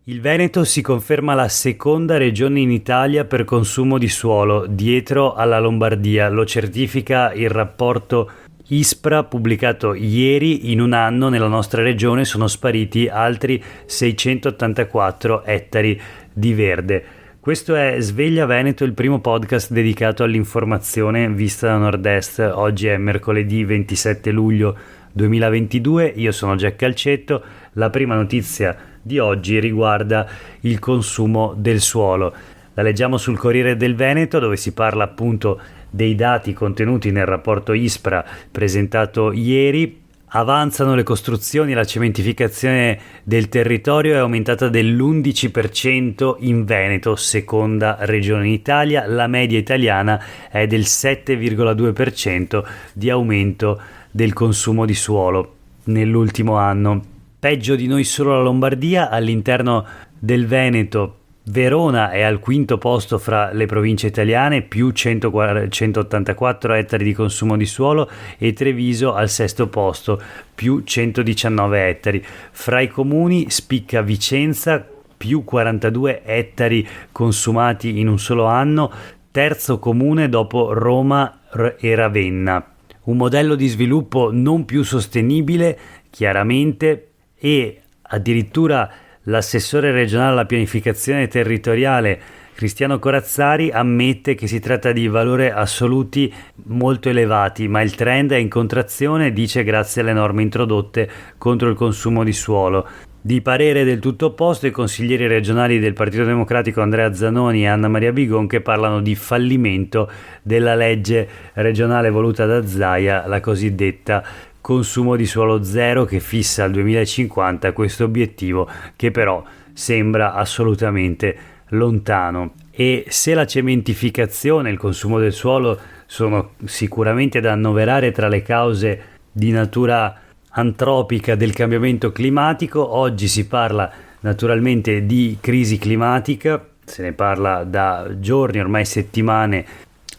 Il Veneto si conferma la seconda regione in Italia per consumo di suolo, dietro alla Lombardia. Lo certifica il rapporto ISPRA pubblicato ieri. In un anno nella nostra regione sono spariti altri 684 ettari di verde. Questo è Sveglia Veneto, il primo podcast dedicato all'informazione vista da Nord-Est. Oggi è mercoledì 27 luglio 2022, io sono Jack Calcetto. La prima notizia di oggi riguarda il consumo del suolo. La leggiamo sul Corriere del Veneto, dove si parla appunto dei dati contenuti nel rapporto ISPRA presentato ieri. Avanzano le costruzioni, la cementificazione del territorio è aumentata dell'11% in Veneto, seconda regione in Italia. La media italiana è del 7,2% di aumento del consumo di suolo nell'ultimo anno. Peggio di noi solo la Lombardia. All'interno del Veneto, Verona è al quinto posto fra le province italiane, più 184 ettari di consumo di suolo, e Treviso al sesto posto, più 119 ettari. Fra i comuni spicca Vicenza, più 42 ettari consumati in un solo anno, terzo comune dopo Roma e Ravenna. Un modello di sviluppo non più sostenibile, chiaramente, e addirittura l'assessore regionale alla pianificazione territoriale Cristiano Corazzari ammette che si tratta di valori assoluti molto elevati, ma il trend è in contrazione, dice, grazie alle norme introdotte contro il consumo di suolo. Di parere del tutto opposto i consiglieri regionali del Partito Democratico Andrea Zanoni e Anna Maria Bigon, che parlano di fallimento della legge regionale voluta da Zaia, la cosiddetta consumo di suolo zero, che fissa al 2050 questo obiettivo, che però sembra assolutamente lontano. E se la cementificazione e il consumo del suolo sono sicuramente da annoverare tra le cause di natura antropica del cambiamento climatico, oggi si parla naturalmente di crisi climatica, se ne parla da giorni, ormai settimane,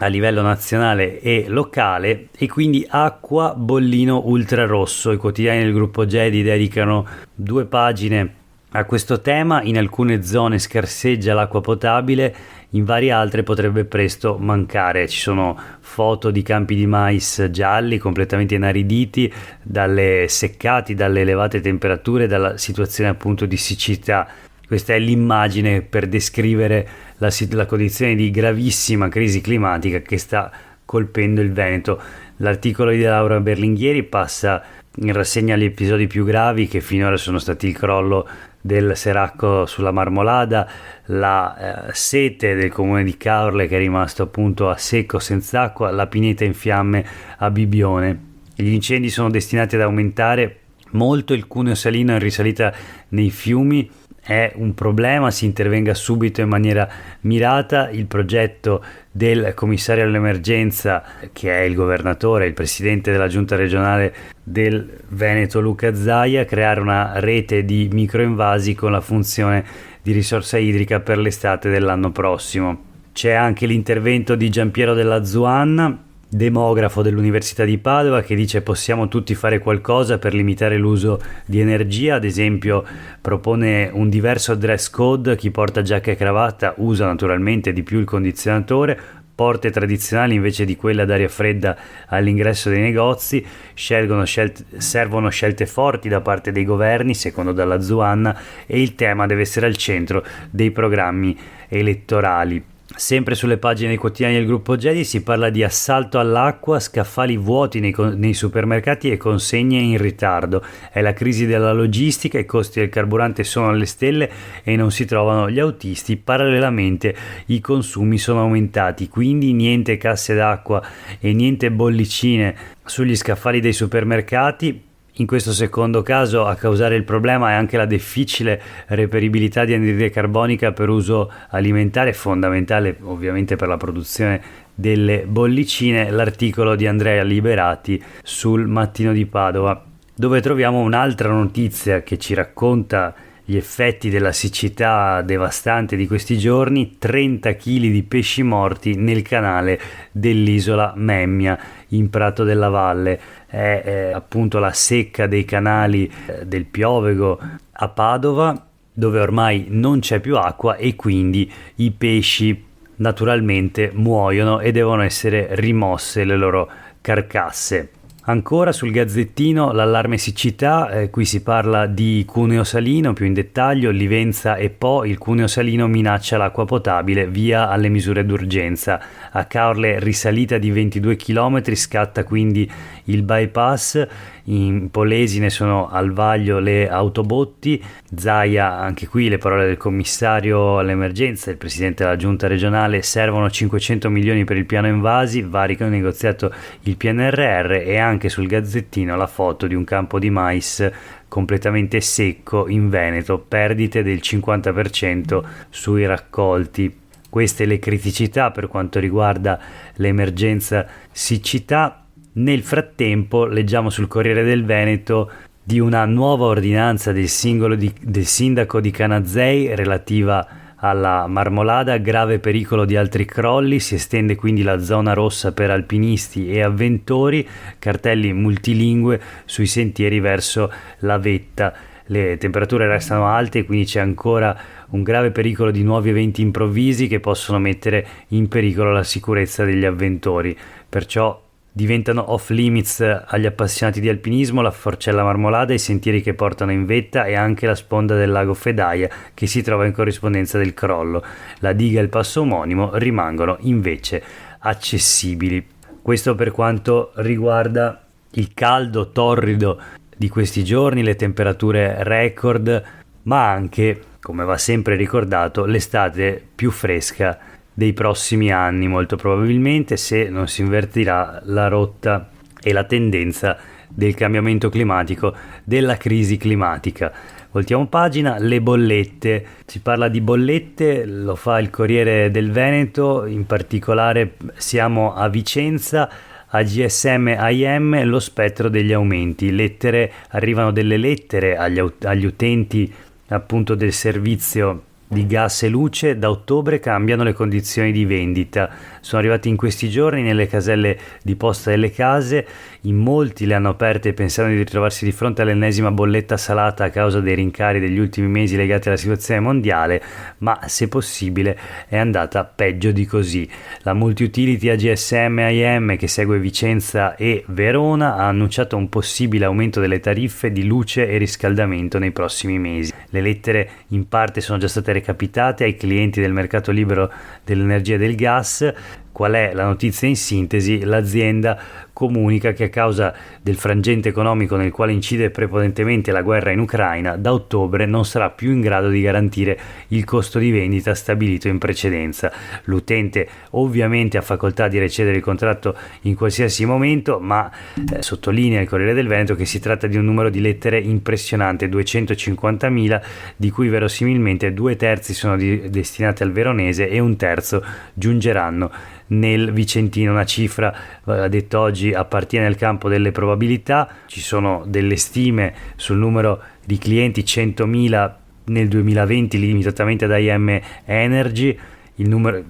a livello nazionale e locale, e quindi acqua, bollino ultrarosso. I quotidiani del gruppo Gedi dedicano 2 pagine a questo tema. In alcune zone scarseggia l'acqua potabile, in varie altre potrebbe presto mancare. Ci sono foto di campi di mais gialli completamente inariditi dalle seccati, dalle elevate temperature, dalla situazione appunto di siccità. Questa è l'immagine per descrivere la condizione di gravissima crisi climatica che sta colpendo il Veneto. L'articolo di Laura Berlinghieri passa in rassegna gli episodi più gravi, che finora sono stati il crollo del Seracco sulla Marmolada, la sete del comune di Caorle, che è rimasto appunto a secco, senza acqua, la pineta in fiamme a Bibbione. Gli incendi sono destinati ad aumentare molto, il cuneo salino in risalita nei fiumi è un problema, si intervenga subito in maniera mirata. Il progetto del commissario all'emergenza, che è il governatore, il presidente della giunta regionale del Veneto Luca Zaia, creare una rete di microinvasi con la funzione di risorsa idrica per l'estate dell'anno prossimo. C'è anche l'intervento di Giampiero Della Zuanna, demografo dell'Università di Padova, che dice: possiamo tutti fare qualcosa per limitare l'uso di energia. Ad esempio propone un diverso dress code: chi porta giacca e cravatta usa naturalmente di più il condizionatore, porte tradizionali invece di quelle ad aria fredda all'ingresso dei negozi. Servono scelte forti da parte dei governi, secondo Dalla Zuanna, e il tema deve essere al centro dei programmi elettorali. Sempre sulle pagine dei quotidiani del gruppo Gedi si parla di assalto all'acqua, scaffali vuoti nei supermercati e consegne in ritardo. È la crisi della logistica, i costi del carburante sono alle stelle e non si trovano gli autisti. Parallelamente i consumi sono aumentati, quindi niente casse d'acqua e niente bollicine sugli scaffali dei supermercati. In questo secondo caso a causare il problema è anche la difficile reperibilità di anidride carbonica per uso alimentare, fondamentale ovviamente per la produzione delle bollicine. L'articolo di Andrea Liberati sul Mattino di Padova, dove troviamo un'altra notizia che ci racconta gli effetti della siccità devastante di questi giorni. 30 kg di pesci morti nel canale dell'isola Memmia in Prato della Valle. È appunto la secca dei canali del Piovego a Padova, dove ormai non c'è più acqua e quindi i pesci naturalmente muoiono e devono essere rimosse le loro carcasse. Ancora sul Gazzettino l'allarme siccità, qui si parla di Cuneo Salino, più in dettaglio Livenza e Po, il Cuneo Salino minaccia l'acqua potabile, via alle misure d'urgenza. A Caorle risalita di 22 km, scatta quindi il bypass, in Polesine sono al vaglio le autobotti, Zaia, anche qui le parole del commissario all'emergenza, il presidente della giunta regionale, servono 500 milioni per il piano invasi, va rinegoziato il PNRR e anche sul Gazzettino la foto di un campo di mais completamente secco in Veneto, perdite del 50% sui raccolti. Queste le criticità per quanto riguarda l'emergenza siccità. Nel frattempo leggiamo sul Corriere del Veneto di una nuova ordinanza del sindaco di Canazei relativa alla Marmolada, grave pericolo di altri crolli, si estende quindi la zona rossa per alpinisti e avventori, cartelli multilingue sui sentieri verso la vetta. Le temperature restano alte e quindi c'è ancora un grave pericolo di nuovi eventi improvvisi che possono mettere in pericolo la sicurezza degli avventori. Perciò diventano off limits agli appassionati di alpinismo la Forcella Marmolada, i sentieri che portano in vetta e anche la sponda del lago Fedaia che si trova in corrispondenza del crollo. La diga e il passo omonimo rimangono invece accessibili. Questo per quanto riguarda il caldo torrido di questi giorni, le temperature record, ma anche, come va sempre ricordato, l'estate più fresca dei prossimi anni, molto probabilmente, se non si invertirà la rotta e la tendenza del cambiamento climatico, della crisi climatica. Voltiamo pagina, le bollette. Si parla di bollette, lo fa il Corriere del Veneto, in particolare siamo a Vicenza, a GSM AIM lo spettro degli aumenti. Arrivano delle lettere agli utenti appunto del servizio di gas e luce. Da ottobre cambiano le condizioni di vendita, sono arrivati in questi giorni nelle caselle di posta delle case, in molti le hanno aperte pensando di ritrovarsi di fronte all'ennesima bolletta salata a causa dei rincari degli ultimi mesi legati alla situazione mondiale, ma se possibile è andata peggio di così. La multi-utility AGSM AIM, che segue Vicenza e Verona, ha annunciato un possibile aumento delle tariffe di luce e riscaldamento nei prossimi mesi. Le lettere in parte sono già state recapitate ai clienti del mercato libero dell'energia e del gas. Qual è la notizia in sintesi? L'azienda comunica che a causa del frangente economico nel quale incide prepotentemente la guerra in Ucraina, da ottobre non sarà più in grado di garantire il costo di vendita stabilito in precedenza. L'utente ovviamente ha facoltà di recedere il contratto in qualsiasi momento, ma sottolinea il Corriere del Veneto che si tratta di un numero di lettere impressionante, 250.000, di cui verosimilmente 2/3 sono destinate al veronese e 1/3 giungeranno nel Vicentino. Una cifra, ha detto oggi, appartiene al campo delle probabilità. Ci sono delle stime sul numero di clienti, 100.000 nel 2020 limitatamente ad IM Energy,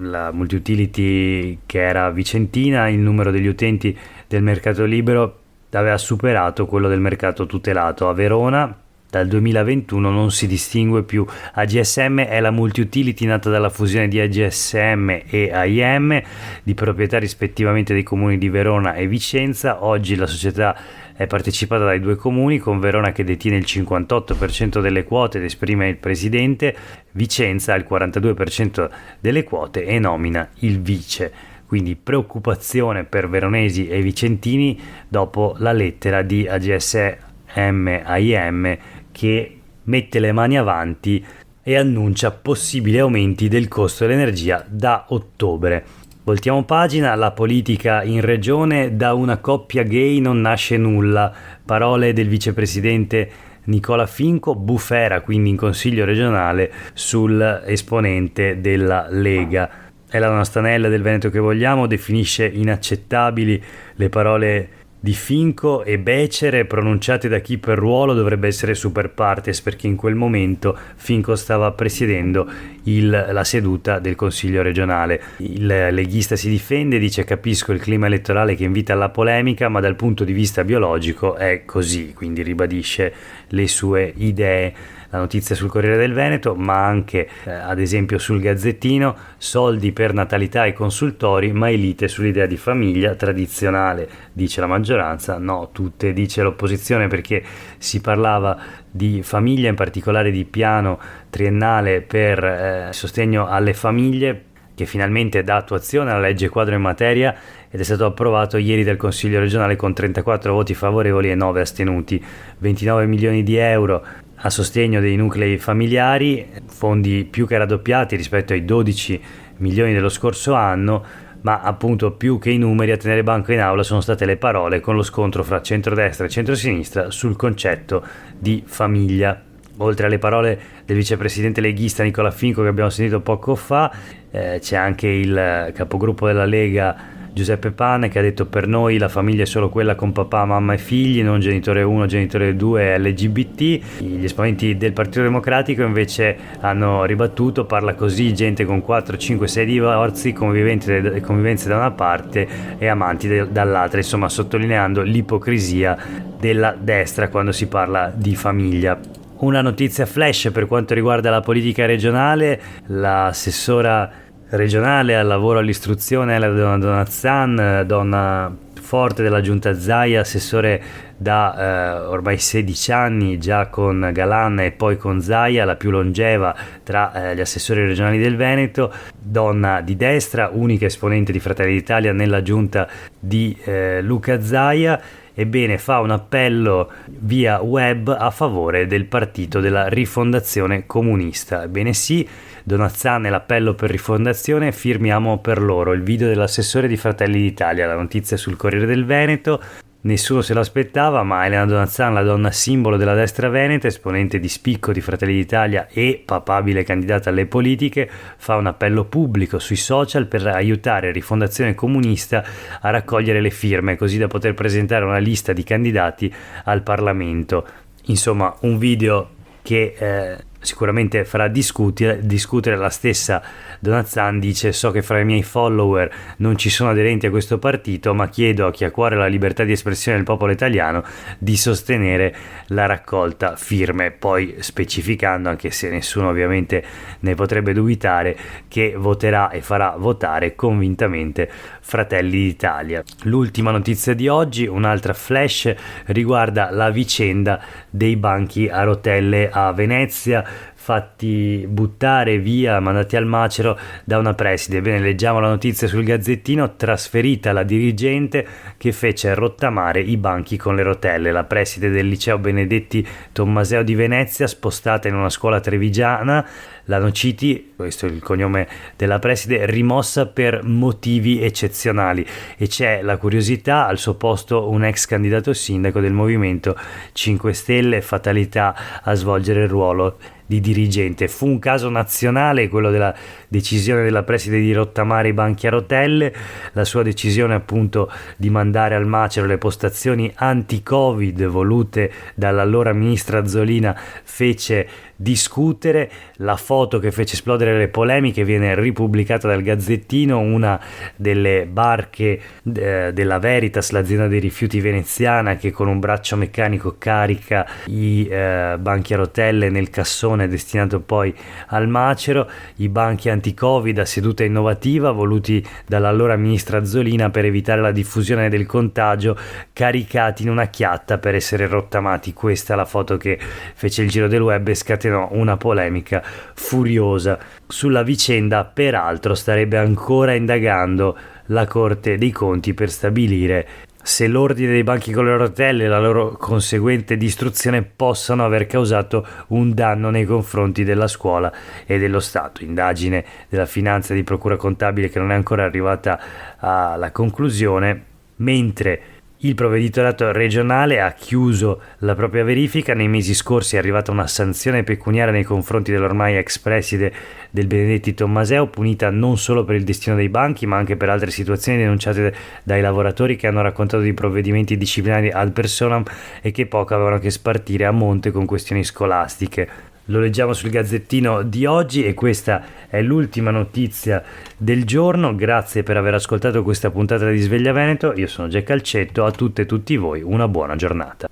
la multi-utility che era vicentina. Il numero degli utenti del mercato libero aveva superato quello del mercato tutelato. A Verona dal 2021 non si distingue più. AGSM è la multi-utility nata dalla fusione di AGSM e AIM, di proprietà rispettivamente dei comuni di Verona e Vicenza. Oggi la società è partecipata dai due comuni, con Verona che detiene il 58% delle quote ed esprime il presidente, Vicenza ha il 42% delle quote e nomina il vice. Quindi preoccupazione per veronesi e vicentini dopo la lettera di AGSM AIM che mette le mani avanti e annuncia possibili aumenti del costo dell'energia da ottobre. Voltiamo pagina, la politica in regione, da una coppia gay non nasce nulla. Parole del vicepresidente Nicola Finco, bufera quindi in consiglio regionale sul esponente della Lega. È la nostra Nella del Veneto che vogliamo, definisce inaccettabili le parole di Finco e becere pronunciate da chi per ruolo dovrebbe essere super partes, perché in quel momento Finco stava presiedendo la seduta del Consiglio regionale. Il leghista si difende, dice: capisco il clima elettorale che invita alla polemica, ma dal punto di vista biologico è così, quindi ribadisce le sue idee. la notizia sul Corriere del Veneto, ma anche ad esempio sul Gazzettino: soldi per natalità e consultori, mai lite sull'idea di famiglia tradizionale, dice la maggioranza, no tutte, dice l'opposizione, perché si parlava di famiglia, in particolare di piano triennale per sostegno alle famiglie, che finalmente dà attuazione alla legge quadro in materia ed è stato approvato ieri dal Consiglio regionale con 34 voti favorevoli e 9 astenuti. 29 milioni di euro a sostegno dei nuclei familiari, fondi più che raddoppiati rispetto ai 12 milioni dello scorso anno, ma appunto più che i numeri a tenere banco in aula sono state le parole, con lo scontro fra centrodestra e centrosinistra sul concetto di famiglia. Oltre alle parole del vicepresidente leghista Nicola Finco che abbiamo sentito poco fa, c'è anche il capogruppo della Lega Giuseppe Pane, che ha detto: per noi la famiglia è solo quella con papà, mamma e figli, non genitore 1, genitore 2 e LGBT. Gli esponenti del Partito Democratico invece hanno ribattuto: parla così gente con 4, 5, 6 divorzi, convivenze da una parte e amanti dall'altra, insomma sottolineando l'ipocrisia della destra quando si parla di famiglia. Una notizia flash per quanto riguarda la politica regionale: l'assessora regionale al lavoro all'istruzione, la donna Zan, donna forte della giunta Zaia, assessore da ormai 16 anni, già con Galan e poi con Zaia, la più longeva tra gli assessori regionali del Veneto, donna di destra, unica esponente di Fratelli d'Italia nella giunta di Luca Zaia. Ebbene, fa un appello via web a favore del partito della Rifondazione Comunista. Ebbene sì, Donazzan e l'appello per Rifondazione, firmiamo per loro. Il video dell'assessore di Fratelli d'Italia, la notizia sul Corriere del Veneto. Nessuno se l'aspettava, ma Elena Donazzan, la donna simbolo della destra veneta, esponente di spicco di Fratelli d'Italia e papabile candidata alle politiche, fa un appello pubblico sui social per aiutare Rifondazione Comunista a raccogliere le firme, così da poter presentare una lista di candidati al Parlamento. Insomma, un video che sicuramente farà discutere. La stessa Donazzan dice: so che fra i miei follower non ci sono aderenti a questo partito, ma chiedo a chi ha a cuore la libertà di espressione del popolo italiano di sostenere la raccolta firme, poi specificando, anche se nessuno ovviamente ne potrebbe dubitare, che voterà e farà votare convintamente Fratelli d'Italia. L'ultima notizia di oggi, un'altra flash, riguarda la vicenda dei banchi a rotelle a Venezia, fatti buttare via, mandati al macero da una preside. Bene, leggiamo la notizia sul Gazzettino: trasferita la dirigente che fece rottamare i banchi con le rotelle. La preside del liceo Benedetti Tommaseo di Venezia, spostata in una scuola trevigiana, la Nociti, questo è il cognome della preside, rimossa per motivi eccezionali. E c'è la curiosità: al suo posto un ex candidato sindaco del Movimento 5 Stelle, fatalità a svolgere il ruolo di dirigente. Fu un caso nazionale quello della decisione della preside di rottamare i banchi a rotelle. La sua decisione, appunto, di mandare al macero le postazioni anti-Covid volute dall'allora ministra Azzolina, fece discutere. La foto che fece esplodere le polemiche viene ripubblicata dal Gazzettino: una delle barche della Veritas, l'azienda dei rifiuti veneziana, che con un braccio meccanico carica i banchi a rotelle nel cassone destinato poi al macero. I banchi anti-Covid a seduta innovativa voluti dall'allora ministra Azzolina per evitare la diffusione del contagio, caricati in una chiatta per essere rottamati. Questa è la foto che fece il giro del web e scatenò una polemica furiosa. Sulla vicenda, peraltro, starebbe ancora indagando la Corte dei Conti per stabilire se l'ordine dei banchi con le rotelle e la loro conseguente distruzione possano aver causato un danno nei confronti della scuola e dello Stato. Indagine della Finanza e di Procura Contabile che non è ancora arrivata alla conclusione, mentre il provveditorato regionale ha chiuso la propria verifica. Nei mesi scorsi è arrivata una sanzione pecuniaria nei confronti dell'ormai ex preside del Benedetti Tommaseo, punita non solo per il destino dei banchi ma anche per altre situazioni denunciate dai lavoratori, che hanno raccontato di provvedimenti disciplinari ad personam e che poco avevano a che spartire a monte con questioni scolastiche. Lo leggiamo sul Gazzettino di oggi e questa è l'ultima notizia del giorno. Grazie per aver ascoltato questa puntata di Sveglia Veneto. Io sono Jack Calcetto, a tutte e tutti voi una buona giornata.